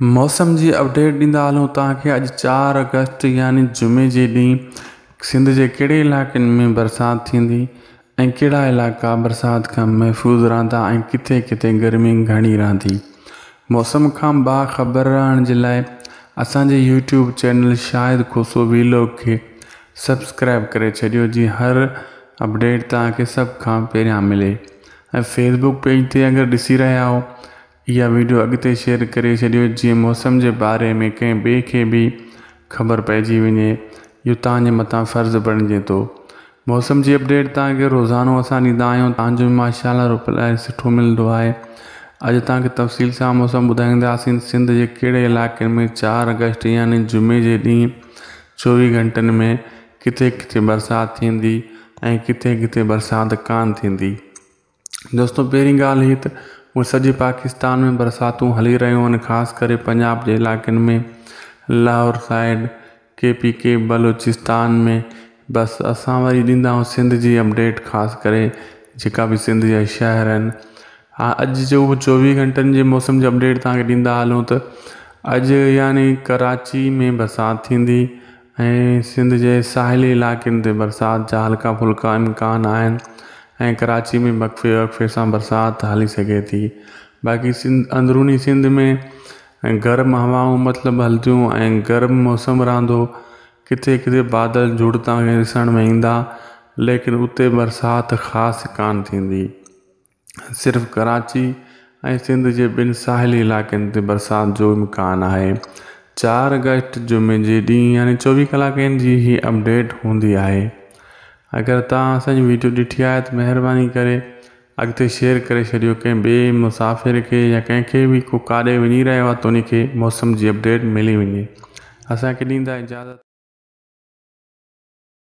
मौसम जी अपडेट ॾींदा हलूं तव्हांखे। अॼु 4 अगस्त यानी जुमे जे ॾींहुं सिंध जे कहिड़े इलाइक़नि में बरसाति थींदी ऐं कहिड़ा इलाइक़ा बरसाति खां महफ़ूज़ रहंदा ऐं किथे किथे गर्मी घणी रहंदी। मौसम खां बाख़बर रहण जे लाइ असांजे यूट्यूब चैनल शाहिद खोसो वीलॉग खे सब्सक्राइब करे छॾियो जीअं हर अपडेट तव्हांखे सभ खां पहिरियां मिले। ऐं फेसबुक पेज ते अगरि ॾिसी रहिया हो इहा वीडियो अॻिते शेयर करे छॾियो जीअं मौसम जे बारे में कंहिं ॿिए खे बि ख़बर पइजी वञे। इहो तव्हांजे मथां फ़र्ज़ु बणिजे थो। मौसम जी अपडेट तव्हांखे रोज़ानो असां ॾींदा आहियूं। तव्हांजो माशाअल्लाह रिप्लाई सुठो मिलंदो आहे। अॼु तव्हांखे तफ़सील सां मौसम ॿुधाईंदासीं। सिंध जे कहिड़े इलाइक़े में 4 अगस्त यानी जुमे जे ॾींहुं 24 घंटनि में किथे किथे बरसाति थींदी ऐं किथे किथे बरसाति कान थींदी। दोस्तों, पहिरीं ॻाल्हि हीअ त उहे सॼे पाकिस्तान में बरसातूं हली रहियूं आहिनि, ख़ासि करे पंजाब जे इलाइक़नि में, लाहौर साइड, KPK बलूचिस्तान में। बसि असां वरी ॾींदा आहियूं सिंध जी अपडेट, ख़ासि करे जेका बि सिंध जा शहर आहिनि। हा, अॼु जो 24 घंटनि जे मौसम जी अपडेट तव्हांखे ॾींदा हलूं त अॼु यानी कराची में बरसाति थींदी ऐं सिंध जे साहिली इलाइक़नि ते बरसाति जा हल्का फुल्का इम्कान आहिनि ऐं कराची में वक़्फ़े सां बरसाति हली सघे थी। बाक़ी अंदरूनी सिंध में गर्म हवाऊं मतिलबु हलंदियूं ऐं गर्म मौसम रहंदो। किथे किथे बादल झुड़ तव्हांखे ॾिसण में ईंदा, लेकिन उते बरसाति ख़ासि कान थींदी। सिर्फ़ु कराची ऐं सिंध जे ॿिनि साहिली इलाइक़नि ते बरसाति जो इम्कान आहे। 4 अगस्त जुमे जे ॾींहुं यानी 24 कलाकनि जी ही अपडेट हूंदी आहे। अगरि तव्हां असांजी वीडियो ॾिठी आहे त महिरबानी करे अॻिते शेयर करे छॾियो कंहिं ॿिए मुसाफ़िर खे या कंहिंखे बि को काॾे वञी रहियो आहे त उनखे मौसम जी अपडेट मिली वञे। असांखे ॾींदा इजाज़त।